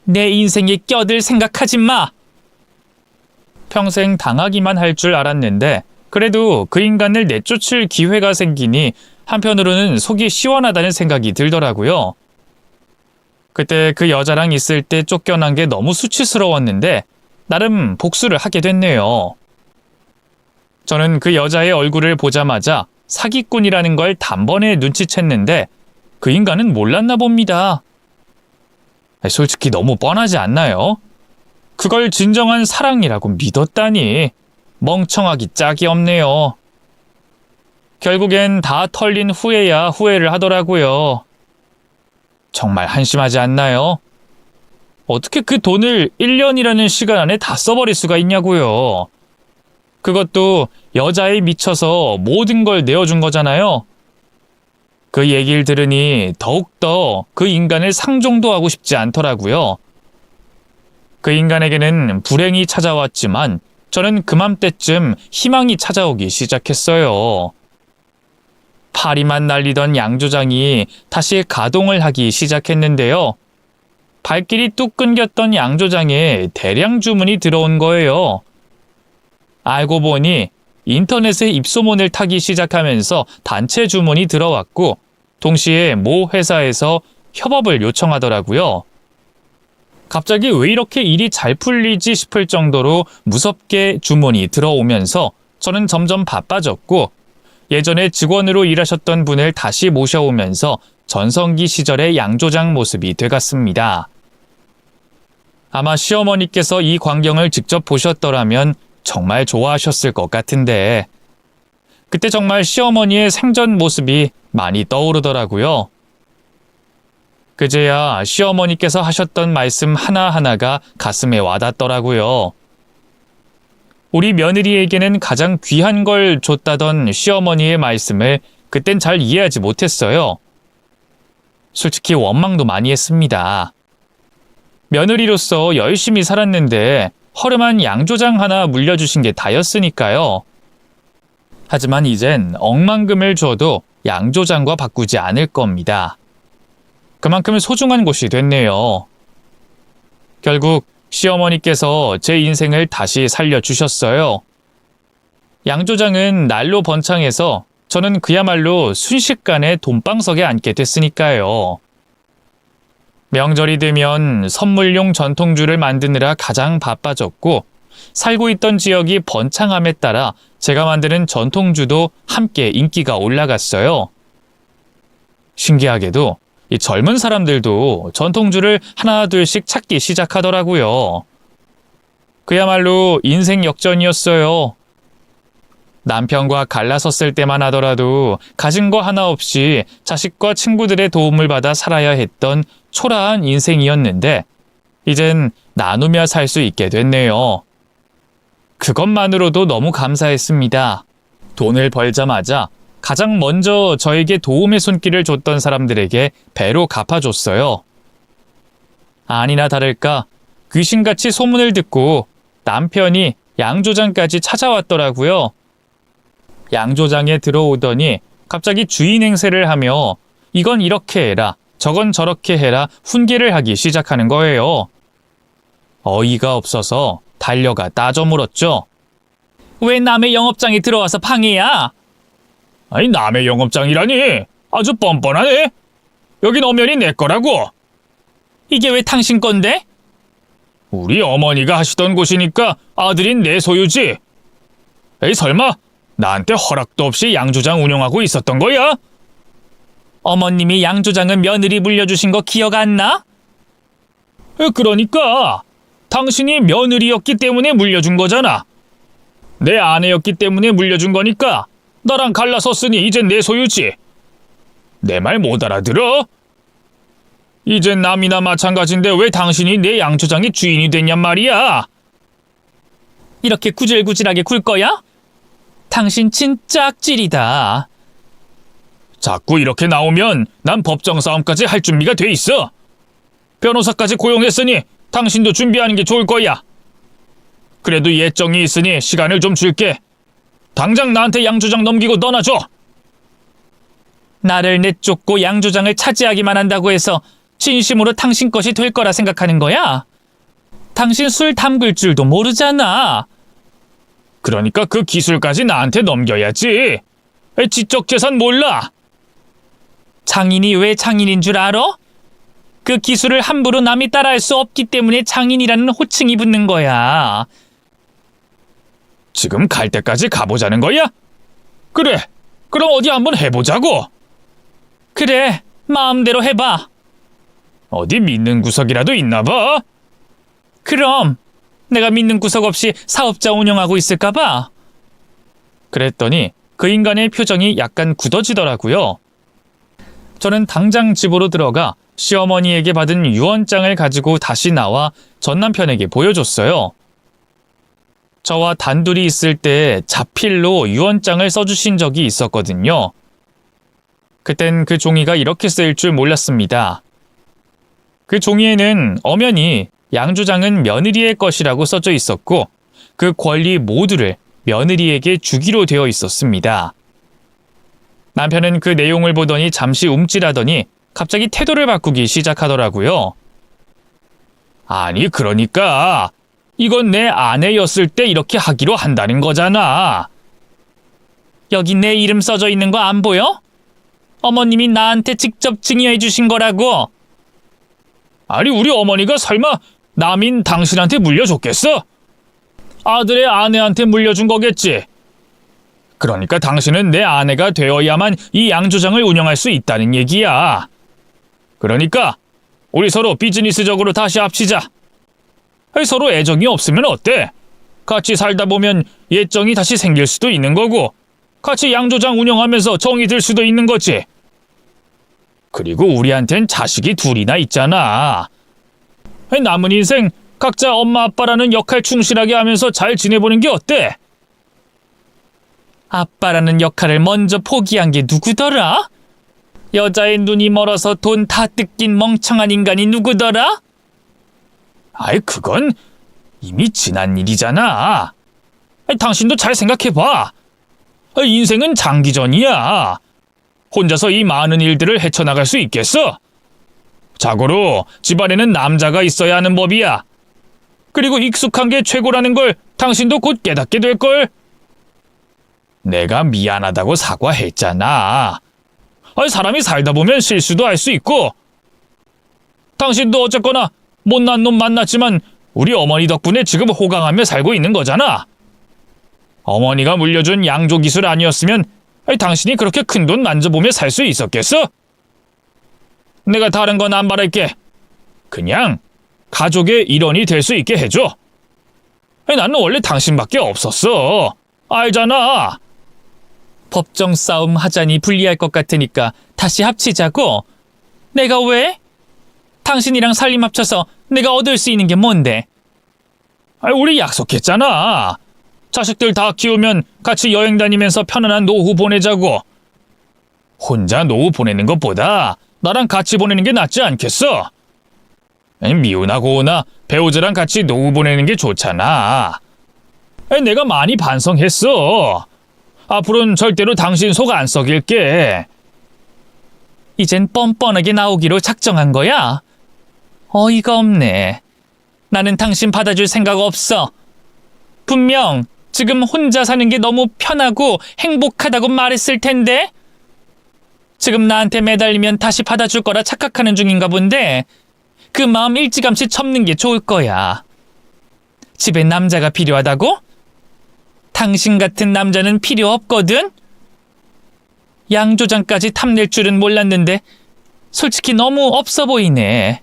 내 인생에 껴들 생각하지 마. 평생 당하기만 할 줄 알았는데 그래도 그 인간을 내쫓을 기회가 생기니 한편으로는 속이 시원하다는 생각이 들더라고요. 그때 그 여자랑 있을 때 쫓겨난 게 너무 수치스러웠는데 나름 복수를 하게 됐네요. 저는 그 여자의 얼굴을 보자마자 사기꾼이라는 걸 단번에 눈치챘는데 그 인간은 몰랐나 봅니다. 솔직히 너무 뻔하지 않나요? 그걸 진정한 사랑이라고 믿었다니 멍청하기 짝이 없네요. 결국엔 다 털린 후에야 후회를 하더라고요. 정말 한심하지 않나요? 어떻게 그 돈을 1년이라는 시간 안에 다 써버릴 수가 있냐고요. 그것도 여자에 미쳐서 모든 걸 내어준 거잖아요. 그 얘기를 들으니 더욱더 그 인간을 상종도 하고 싶지 않더라고요. 그 인간에게는 불행이 찾아왔지만 저는 그맘때쯤 희망이 찾아오기 시작했어요. 파리만 날리던 양조장이 다시 가동을 하기 시작했는데요. 발길이 뚝 끊겼던 양조장에 대량 주문이 들어온 거예요. 알고 보니 인터넷에 입소문을 타기 시작하면서 단체 주문이 들어왔고 동시에 모 회사에서 협업을 요청하더라고요. 갑자기 왜 이렇게 일이 잘 풀리지 싶을 정도로 무섭게 주문이 들어오면서 저는 점점 바빠졌고 예전에 직원으로 일하셨던 분을 다시 모셔오면서 전성기 시절의 양조장 모습이 되갔습니다. 아마 시어머니께서 이 광경을 직접 보셨더라면 정말 좋아하셨을 것 같은데 그때 정말 시어머니의 생전 모습이 많이 떠오르더라고요. 그제야 시어머니께서 하셨던 말씀 하나하나가 가슴에 와닿더라고요. 우리 며느리에게는 가장 귀한 걸 줬다던 시어머니의 말씀을 그땐 잘 이해하지 못했어요. 솔직히 원망도 많이 했습니다. 며느리로서 열심히 살았는데 허름한 양조장 하나 물려주신 게 다였으니까요. 하지만 이젠 억만금을 줘도 양조장과 바꾸지 않을 겁니다. 그만큼 소중한 곳이 됐네요. 결국 시어머니께서 제 인생을 다시 살려주셨어요. 양조장은 날로 번창해서 저는 그야말로 순식간에 돈방석에 앉게 됐으니까요. 명절이 되면 선물용 전통주를 만드느라 가장 바빠졌고 살고 있던 지역이 번창함에 따라 제가 만드는 전통주도 함께 인기가 올라갔어요. 신기하게도 이 젊은 사람들도 전통주를 하나 둘씩 찾기 시작하더라고요. 그야말로 인생 역전이었어요. 남편과 갈라섰을 때만 하더라도 가진 거 하나 없이 자식과 친구들의 도움을 받아 살아야 했던 초라한 인생이었는데 이젠 나누며 살 수 있게 됐네요. 그것만으로도 너무 감사했습니다. 돈을 벌자마자 가장 먼저 저에게 도움의 손길을 줬던 사람들에게 배로 갚아줬어요. 아니나 다를까 귀신같이 소문을 듣고 남편이 양조장까지 찾아왔더라고요. 양조장에 들어오더니 갑자기 주인 행세를 하며 이건 이렇게 해라, 저건 저렇게 해라 훈계를 하기 시작하는 거예요. 어이가 없어서 달려가 따져 물었죠. 왜 남의 영업장에 들어와서 방해야? 아니 남의 영업장이라니 아주 뻔뻔하네. 여긴 엄연히 내 거라고. 이게 왜 당신 건데? 우리 어머니가 하시던 곳이니까 아들인 내 소유지. 에이 설마 나한테 허락도 없이 양조장 운영하고 있었던 거야? 어머님이 양조장은 며느리 물려주신 거 기억 안 나? 그러니까 당신이 며느리였기 때문에 물려준 거잖아. 내 아내였기 때문에 물려준 거니까 나랑 갈라섰으니 이젠 내 소유지. 내 말 못 알아들어? 이젠 남이나 마찬가지인데 왜 당신이 내 양조장의 주인이 됐냔 말이야. 이렇게 구질구질하게 굴 거야? 당신 진짜 악질이다. 자꾸 이렇게 나오면 난 법정 싸움까지 할 준비가 돼 있어. 변호사까지 고용했으니 당신도 준비하는 게 좋을 거야. 그래도 예정이 있으니 시간을 좀 줄게. 당장 나한테 양조장 넘기고 떠나줘. 나를 내쫓고 양조장을 차지하기만 한다고 해서 진심으로 당신 것이 될 거라 생각하는 거야? 당신 술 담글 줄도 모르잖아. 그러니까 그 기술까지 나한테 넘겨야지. 지적재산 몰라? 장인이 왜 장인인 줄 알아? 그 기술을 함부로 남이 따라할 수 없기 때문에 장인이라는 호칭이 붙는 거야. 지금 갈 때까지 가보자는 거야? 그래, 그럼 어디 한번 해보자고. 그래, 마음대로 해봐. 어디 믿는 구석이라도 있나 봐? 그럼 내가 믿는 구석 없이 사업자 운영하고 있을까 봐. 그랬더니 그 인간의 표정이 약간 굳어지더라고요. 저는 당장 집으로 들어가 시어머니에게 받은 유언장을 가지고 다시 나와 전 남편에게 보여줬어요. 저와 단둘이 있을 때 자필로 유언장을 써주신 적이 있었거든요. 그땐 그 종이가 이렇게 쓰일 줄 몰랐습니다. 그 종이에는 엄연히 양조장은 며느리의 것이라고 써져 있었고 그 권리 모두를 며느리에게 주기로 되어 있었습니다. 남편은 그 내용을 보더니 잠시 움찔하더니 갑자기 태도를 바꾸기 시작하더라고요. 아니 그러니까 이건 내 아내였을 때 이렇게 하기로 한다는 거잖아. 여기 내 이름 써져 있는 거 안 보여? 어머님이 나한테 직접 증여해 주신 거라고. 아니 우리 어머니가 설마 남인 당신한테 물려줬겠어? 아들의 아내한테 물려준 거겠지. 그러니까 당신은 내 아내가 되어야만 이 양조장을 운영할 수 있다는 얘기야. 그러니까 우리 서로 비즈니스적으로 다시 합치자. 서로 애정이 없으면 어때? 같이 살다 보면 예정이 다시 생길 수도 있는 거고 같이 양조장 운영하면서 정이 들 수도 있는 거지. 그리고 우리한텐 자식이 둘이나 있잖아. 남은 인생 각자 엄마 아빠라는 역할 충실하게 하면서 잘 지내보는 게 어때? 아빠라는 역할을 먼저 포기한 게 누구더라? 여자의 눈이 멀어서 돈 다 뜯긴 멍청한 인간이 누구더라? 아이 그건 이미 지난 일이잖아. 당신도 잘 생각해봐. 인생은 장기전이야. 혼자서 이 많은 일들을 헤쳐나갈 수 있겠어? 자고로 집안에는 남자가 있어야 하는 법이야. 그리고 익숙한 게 최고라는 걸 당신도 곧 깨닫게 될걸? 내가 미안하다고 사과했잖아. 사람이 살다 보면 실수도 할 수 있고. 당신도 어쨌거나 못난 놈 만났지만 우리 어머니 덕분에 지금 호강하며 살고 있는 거잖아. 어머니가 물려준 양조 기술 아니었으면 당신이 그렇게 큰 돈 만져보며 살 수 있었겠어? 내가 다른 건 안 바랄게. 그냥 가족의 일원이 될 수 있게 해줘. 나는 원래 당신밖에 없었어. 알잖아. 법정 싸움 하자니 불리할 것 같으니까 다시 합치자고. 내가 왜? 당신이랑 살림 합쳐서 내가 얻을 수 있는 게 뭔데? 우리 약속했잖아. 자식들 다 키우면 같이 여행 다니면서 편안한 노후 보내자고. 혼자 노후 보내는 것보다 나랑 같이 보내는 게 낫지 않겠어? 미우나 고우나 배우자랑 같이 노후 보내는 게 좋잖아. 내가 많이 반성했어. 앞으로는 절대로 당신 속 안 썩일게. 이젠 뻔뻔하게 나오기로 작정한 거야? 어이가 없네. 나는 당신 받아줄 생각 없어. 분명 지금 혼자 사는 게 너무 편하고 행복하다고 말했을 텐데? 지금 나한테 매달리면 다시 받아줄 거라 착각하는 중인가 본데 그 마음 일찌감치 접는 게 좋을 거야. 집에 남자가 필요하다고? 당신 같은 남자는 필요 없거든? 양조장까지 탐낼 줄은 몰랐는데 솔직히 너무 없어 보이네.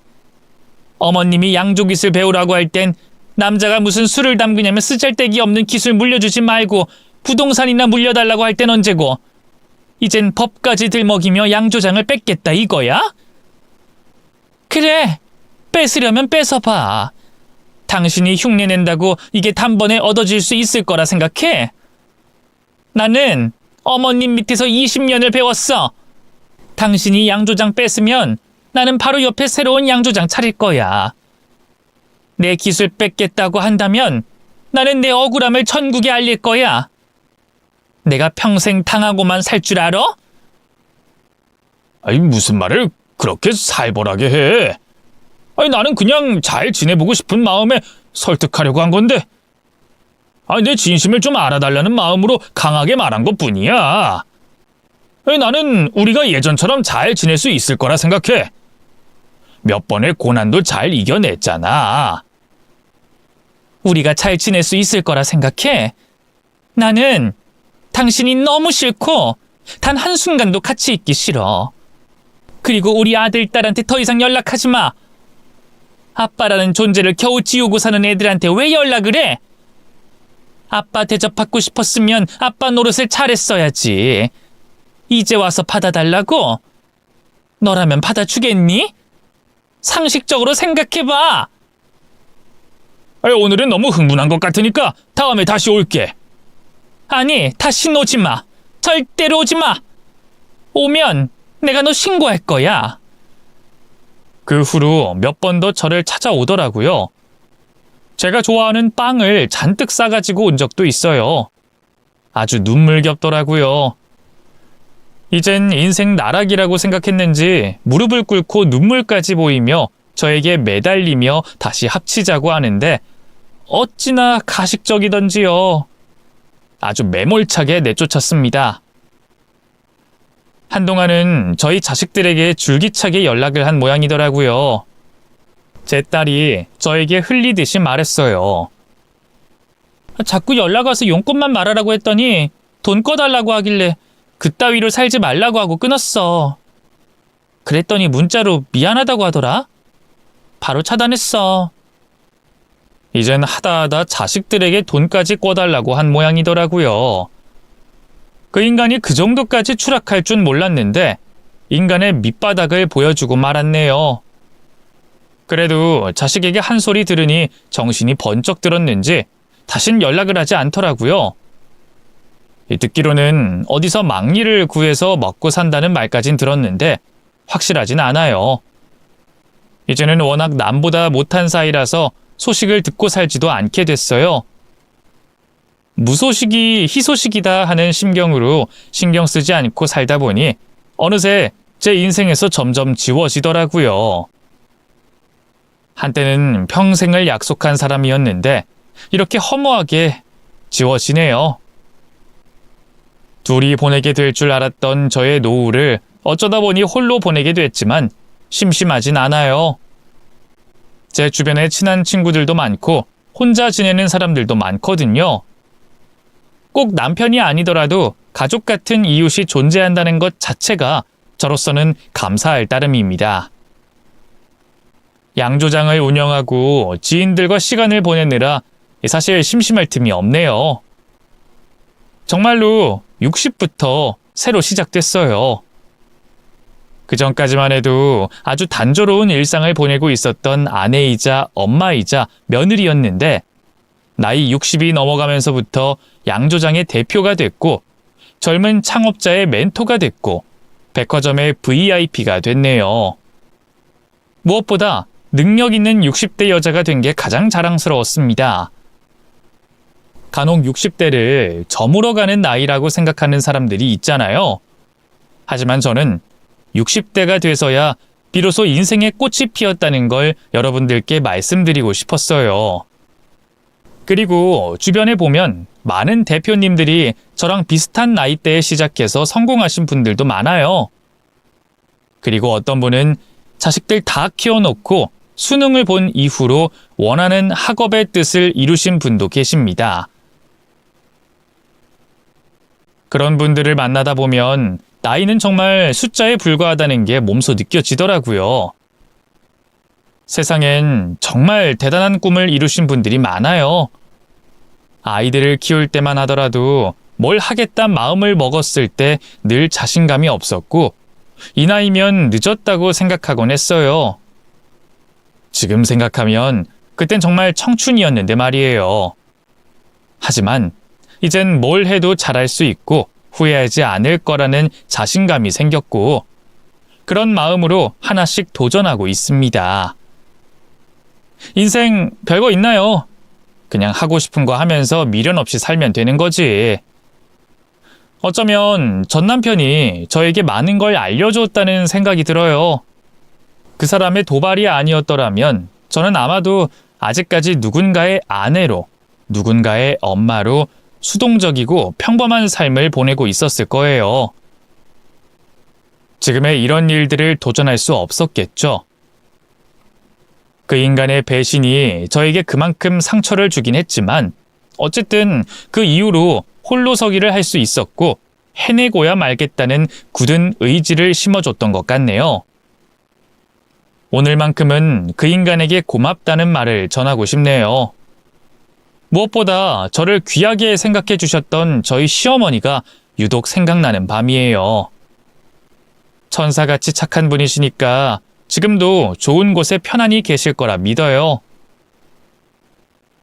어머님이 양조기술 배우라고 할 땐 남자가 무슨 술을 담그냐면 쓰잘데기 없는 기술 물려주지 말고 부동산이나 물려달라고 할 땐 언제고 이젠 법까지 들먹이며 양조장을 뺏겠다 이거야? 그래, 뺏으려면 뺏어봐. 당신이 흉내낸다고 이게 단번에 얻어질 수 있을 거라 생각해? 나는 어머님 밑에서 20년을 배웠어. 당신이 양조장 뺏으면 나는 바로 옆에 새로운 양조장 차릴 거야. 내 기술 뺏겠다고 한다면 나는 내 억울함을 천국에 알릴 거야. 내가 평생 당하고만 살 줄 알아? 아니, 무슨 말을 그렇게 살벌하게 해? 아니, 나는 그냥 잘 지내보고 싶은 마음에 설득하려고 한 건데. 아니, 내 진심을 좀 알아달라는 마음으로 강하게 말한 것뿐이야. 아니, 나는 우리가 예전처럼 잘 지낼 수 있을 거라 생각해. 몇 번의 고난도 잘 이겨냈잖아. 우리가 잘 지낼 수 있을 거라 생각해? 나는 당신이 너무 싫고 단 한순간도 같이 있기 싫어. 그리고 우리 아들, 딸한테 더 이상 연락하지 마. 아빠라는 존재를 겨우 지우고 사는 애들한테 왜 연락을 해? 아빠 대접받고 싶었으면 아빠 노릇을 잘했어야지. 이제 와서 받아달라고? 너라면 받아주겠니? 상식적으로 생각해봐. 아니, 오늘은 너무 흥분한 것 같으니까 다음에 다시 올게. 아니, 다신 오지 마. 절대로 오지 마. 오면 내가 너 신고할 거야. 그 후로 몇 번 더 저를 찾아오더라고요. 제가 좋아하는 빵을 잔뜩 싸가지고 온 적도 있어요. 아주 눈물겹더라고요. 이젠 인생 나락이라고 생각했는지 무릎을 꿇고 눈물까지 보이며 저에게 매달리며 다시 합치자고 하는데 어찌나 가식적이던지요. 아주 매몰차게 내쫓았습니다. 한동안은 저희 자식들에게 줄기차게 연락을 한 모양이더라고요. 제 딸이 저에게 흘리듯이 말했어요. 자꾸 연락 와서 용건만 말하라고 했더니 돈 꺼달라고 하길래 그따위로 살지 말라고 하고 끊었어. 그랬더니 문자로 미안하다고 하더라. 바로 차단했어. 이젠 하다하다 자식들에게 돈까지 꿔달라고 한 모양이더라고요. 그 인간이 그 정도까지 추락할 줄 몰랐는데 인간의 밑바닥을 보여주고 말았네요. 그래도 자식에게 한 소리 들으니 정신이 번쩍 들었는지 다신 연락을 하지 않더라고요. 듣기로는 어디서 막리를 구해서 먹고 산다는 말까진 들었는데 확실하진 않아요. 이제는 워낙 남보다 못한 사이라서 소식을 듣고 살지도 않게 됐어요. 무소식이 희소식이다 하는 심경으로 신경 쓰지 않고 살다 보니 어느새 제 인생에서 점점 지워지더라고요. 한때는 평생을 약속한 사람이었는데 이렇게 허무하게 지워지네요. 둘이 보내게 될 줄 알았던 저의 노후를 어쩌다 보니 홀로 보내게 됐지만 심심하진 않아요. 제 주변에 친한 친구들도 많고 혼자 지내는 사람들도 많거든요. 꼭 남편이 아니더라도 가족 같은 이웃이 존재한다는 것 자체가 저로서는 감사할 따름입니다. 양조장을 운영하고 지인들과 시간을 보내느라 사실 심심할 틈이 없네요. 정말로 60부터 새로 시작됐어요. 그 전까지만 해도 아주 단조로운 일상을 보내고 있었던 아내이자 엄마이자 며느리였는데 나이 60이 넘어가면서부터 양조장의 대표가 됐고 젊은 창업자의 멘토가 됐고 백화점의 VIP가 됐네요. 무엇보다 능력 있는 60대 여자가 된 게 가장 자랑스러웠습니다. 간혹 60대를 저물어가는 나이라고 생각하는 사람들이 있잖아요. 하지만 저는 60대가 돼서야 비로소 인생의 꽃이 피었다는 걸 여러분들께 말씀드리고 싶었어요. 그리고 주변에 보면 많은 대표님들이 저랑 비슷한 나이대에 시작해서 성공하신 분들도 많아요. 그리고 어떤 분은 자식들 다 키워놓고 수능을 본 이후로 원하는 학업의 뜻을 이루신 분도 계십니다. 그런 분들을 만나다 보면 나이는 정말 숫자에 불과하다는 게 몸소 느껴지더라고요. 세상엔 정말 대단한 꿈을 이루신 분들이 많아요. 아이들을 키울 때만 하더라도 뭘 하겠다 마음을 먹었을 때 늘 자신감이 없었고 이 나이면 늦었다고 생각하곤 했어요. 지금 생각하면 그땐 정말 청춘이었는데 말이에요. 하지만 이젠 뭘 해도 잘할 수 있고 후회하지 않을 거라는 자신감이 생겼고 그런 마음으로 하나씩 도전하고 있습니다. 인생 별거 있나요? 그냥 하고 싶은 거 하면서 미련 없이 살면 되는 거지. 어쩌면 전 남편이 저에게 많은 걸 알려줬다는 생각이 들어요. 그 사람의 도발이 아니었더라면 저는 아마도 아직까지 누군가의 아내로, 누군가의 엄마로 수동적이고 평범한 삶을 보내고 있었을 거예요. 지금의 이런 일들을 도전할 수 없었겠죠. 그 인간의 배신이 저에게 그만큼 상처를 주긴 했지만 어쨌든 그 이후로 홀로서기를 할 수 있었고 해내고야 말겠다는 굳은 의지를 심어줬던 것 같네요. 오늘만큼은 그 인간에게 고맙다는 말을 전하고 싶네요. 무엇보다 저를 귀하게 생각해 주셨던 저희 시어머니가 유독 생각나는 밤이에요. 천사같이 착한 분이시니까 지금도 좋은 곳에 편안히 계실 거라 믿어요.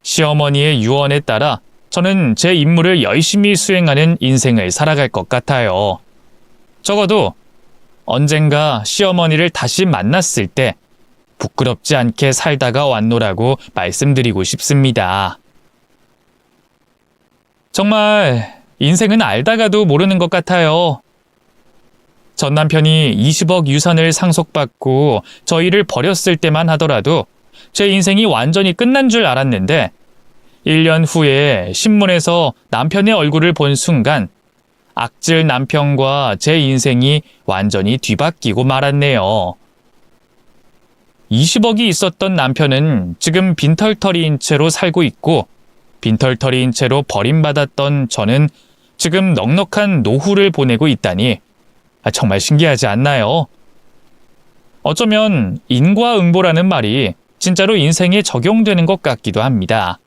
시어머니의 유언에 따라 저는 제 임무를 열심히 수행하는 인생을 살아갈 것 같아요. 적어도 언젠가 시어머니를 다시 만났을 때 부끄럽지 않게 살다가 왔노라고 말씀드리고 싶습니다. 정말 인생은 알다가도 모르는 것 같아요. 전 남편이 20억 유산을 상속받고 저희를 버렸을 때만 하더라도 제 인생이 완전히 끝난 줄 알았는데 1년 후에 신문에서 남편의 얼굴을 본 순간 악질 남편과 제 인생이 완전히 뒤바뀌고 말았네요. 20억이 있었던 남편은 지금 빈털터리인 채로 살고 있고 빈털터리인 채로 버림받았던 저는 지금 넉넉한 노후를 보내고 있다니 정말 신기하지 않나요? 어쩌면 인과응보라는 말이 진짜로 인생에 적용되는 것 같기도 합니다.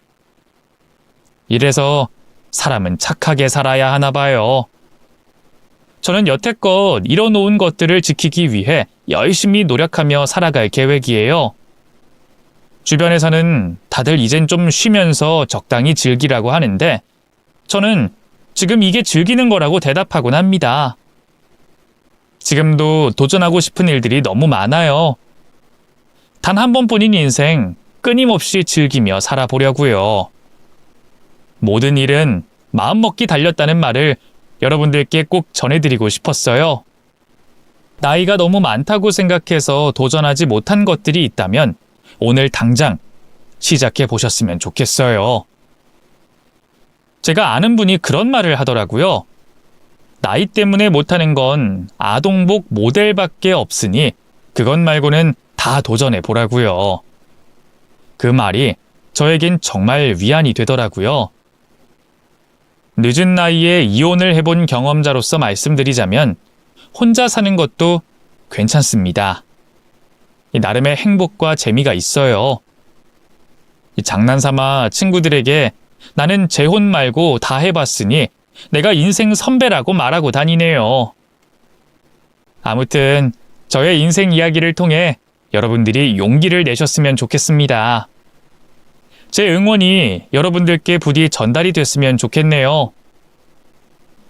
이래서 사람은 착하게 살아야 하나 봐요. 저는 여태껏 이뤄놓은 것들을 지키기 위해 열심히 노력하며 살아갈 계획이에요. 주변에서는 다들 이젠 좀 쉬면서 적당히 즐기라고 하는데 저는 지금 이게 즐기는 거라고 대답하곤 합니다. 지금도 도전하고 싶은 일들이 너무 많아요. 단 한 번뿐인 인생 끊임없이 즐기며 살아보려고요. 모든 일은 마음먹기 달렸다는 말을 여러분들께 꼭 전해드리고 싶었어요. 나이가 너무 많다고 생각해서 도전하지 못한 것들이 있다면 오늘 당장 시작해 보셨으면 좋겠어요. 제가 아는 분이 그런 말을 하더라고요. 나이 때문에 못하는 건 아동복 모델밖에 없으니 그것 말고는 다 도전해 보라고요. 그 말이 저에겐 정말 위안이 되더라고요. 늦은 나이에 이혼을 해본 경험자로서 말씀드리자면 혼자 사는 것도 괜찮습니다. 나름의 행복과 재미가 있어요. 장난삼아 친구들에게 나는 재혼 말고 다 해봤으니 내가 인생 선배라고 말하고 다니네요. 아무튼 저의 인생 이야기를 통해 여러분들이 용기를 내셨으면 좋겠습니다. 제 응원이 여러분들께 부디 전달이 됐으면 좋겠네요.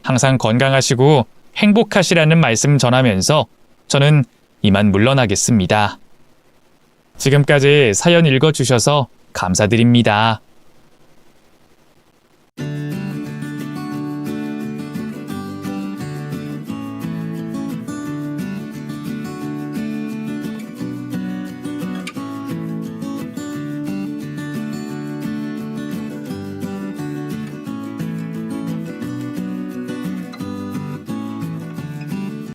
항상 건강하시고 행복하시라는 말씀 전하면서 저는 이만 물러나겠습니다. 지금까지 사연 읽어주셔서 감사드립니다.